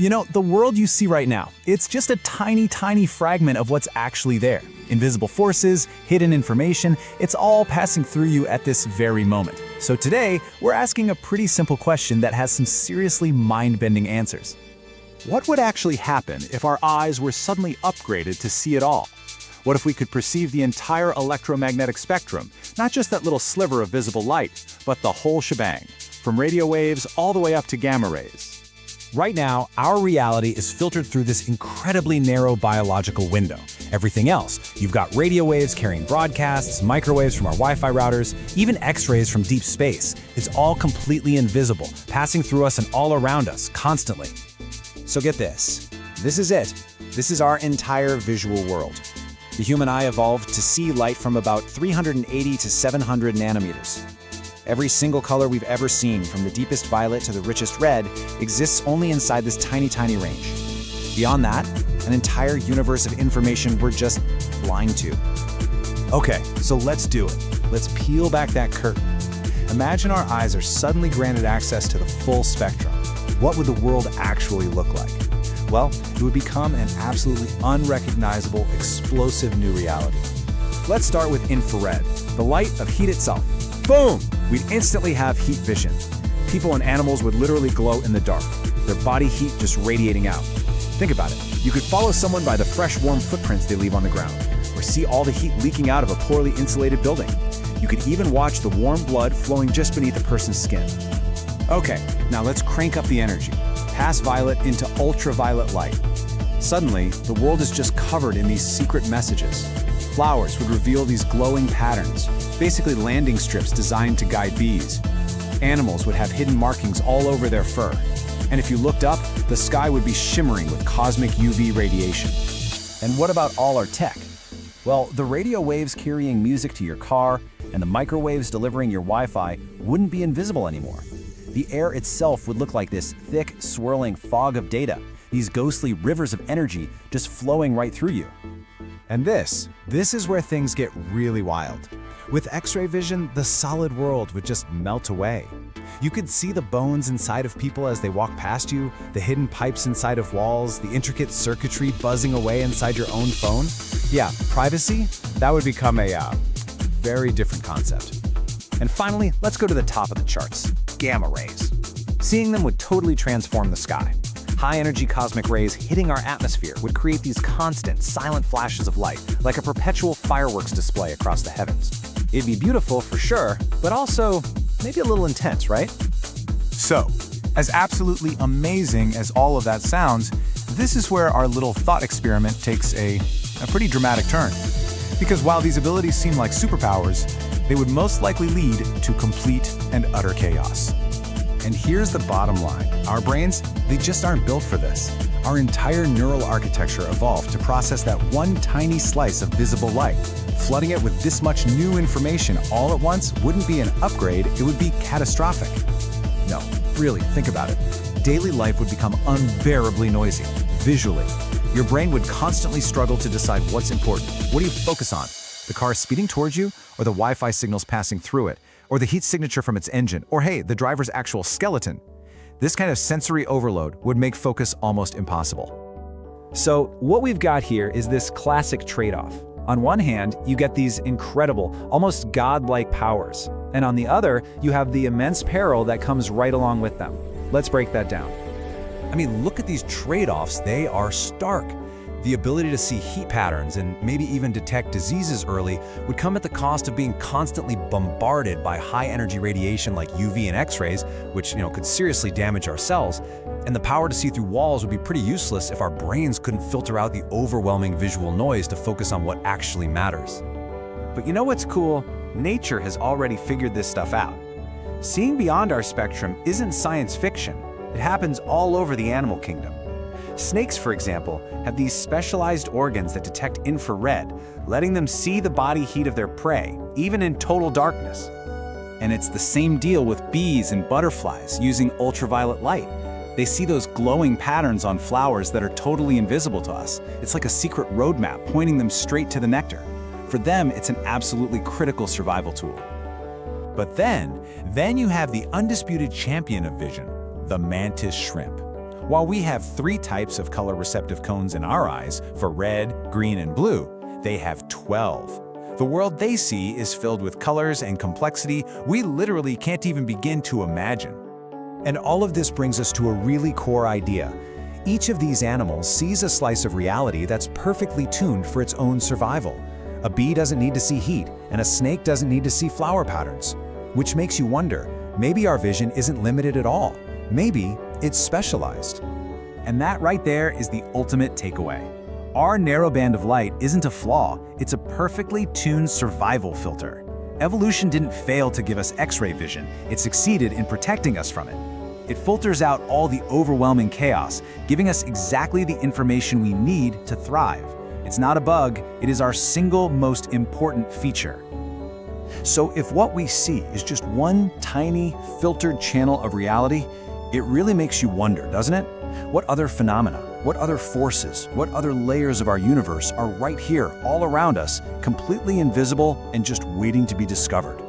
The world you see right now, it's just a tiny, tiny fragment of what's actually there. Invisible forces, hidden information, it's all passing through you at this very moment. So today, we're asking a pretty simple question that has some seriously mind-bending answers. What would actually happen if our eyes were suddenly upgraded to see it all? What if we could perceive the entire electromagnetic spectrum, not just that little sliver of visible light, but the whole shebang, from radio waves all the way up to gamma rays? Right now, our reality is filtered through this incredibly narrow biological window. Everything else, you've got radio waves carrying broadcasts, microwaves from our Wi-Fi routers, even X-rays from deep space. It's all completely invisible, passing through us and all around us, constantly. So get this. This is it. This is our entire visual world. The human eye evolved to see light from about 380 to 700 nanometers. Every single color we've ever seen, from the deepest violet to the richest red, exists only inside this tiny, tiny range. Beyond that, an entire universe of information we're just blind to. Okay, so let's do it. Let's peel back that curtain. Imagine our eyes are suddenly granted access to the full spectrum. What would the world actually look like? Well, it would become an absolutely unrecognizable, explosive new reality. Let's start with infrared, the light of heat itself. Boom! We'd instantly have heat vision. People and animals would literally glow in the dark, their body heat just radiating out. Think about it. You could follow someone by the fresh, warm footprints they leave on the ground, or see all the heat leaking out of a poorly insulated building. You could even watch the warm blood flowing just beneath a person's skin. Okay, now let's crank up the energy. Pass violet into ultraviolet light. Suddenly, the world is just covered in these secret messages. Flowers would reveal these glowing patterns, basically landing strips designed to guide bees. Animals would have hidden markings all over their fur. And if you looked up, the sky would be shimmering with cosmic UV radiation. And what about all our tech? Well, the radio waves carrying music to your car and the microwaves delivering your Wi-Fi wouldn't be invisible anymore. The air itself would look like this thick, swirling fog of data, these ghostly rivers of energy just flowing right through you. And this is where things get really wild. With X-ray vision, the solid world would just melt away. You could see the bones inside of people as they walk past you, the hidden pipes inside of walls, the intricate circuitry buzzing away inside your own phone. Yeah, privacy, that would become a very different concept. And finally, let's go to the top of the charts, gamma rays. Seeing them would totally transform the sky. High-energy cosmic rays hitting our atmosphere would create these constant, silent flashes of light, like a perpetual fireworks display across the heavens. It'd be beautiful for sure, but also maybe a little intense, right? So, as absolutely amazing as all of that sounds, this is where our little thought experiment takes a pretty dramatic turn. Because while these abilities seem like superpowers, they would most likely lead to complete and utter chaos. And here's the bottom line. Our brains, they just aren't built for this. Our entire neural architecture evolved to process that one tiny slice of visible light. Flooding it with this much new information all at once wouldn't be an upgrade, it would be catastrophic. No, really, think about it. Daily life would become unbearably noisy, visually. Your brain would constantly struggle to decide what's important. What do you focus on? The car speeding towards you, or the Wi-Fi signals passing through it, or the heat signature from its engine, or hey, the driver's actual skeleton? This kind of sensory overload would make focus almost impossible. So what we've got here is this classic trade-off. On one hand, you get these incredible, almost godlike powers. And on the other, you have the immense peril that comes right along with them. Let's break that down. I mean, look at these trade-offs, they are stark. The ability to see heat patterns and maybe even detect diseases early would come at the cost of being constantly bombarded by high-energy radiation like UV and X-rays, which could seriously damage our cells. And the power to see through walls would be pretty useless if our brains couldn't filter out the overwhelming visual noise to focus on what actually matters. But you know what's cool? Nature has already figured this stuff out. Seeing beyond our spectrum isn't science fiction. It happens all over the animal kingdom. Snakes, for example, have these specialized organs that detect infrared, letting them see the body heat of their prey, even in total darkness. And it's the same deal with bees and butterflies using ultraviolet light. They see those glowing patterns on flowers that are totally invisible to us. It's like a secret roadmap pointing them straight to the nectar. For them, it's an absolutely critical survival tool. But then you have the undisputed champion of vision, the mantis shrimp. While we have 3 types of color receptive cones in our eyes, for red, green, and blue, they have 12. The world they see is filled with colors and complexity we literally can't even begin to imagine. And all of this brings us to a really core idea. Each of these animals sees a slice of reality that's perfectly tuned for its own survival. A bee doesn't need to see heat, and a snake doesn't need to see flower patterns. Which makes you wonder, maybe our vision isn't limited at all. Maybe it's specialized. And that right there is the ultimate takeaway. Our narrow band of light isn't a flaw, it's a perfectly tuned survival filter. Evolution didn't fail to give us X-ray vision, it succeeded in protecting us from it. It filters out all the overwhelming chaos, giving us exactly the information we need to thrive. It's not a bug, it is our single most important feature. So if what we see is just one tiny, filtered channel of reality, it really makes you wonder, doesn't it? What other phenomena, what other forces, what other layers of our universe are right here, all around us, completely invisible and just waiting to be discovered?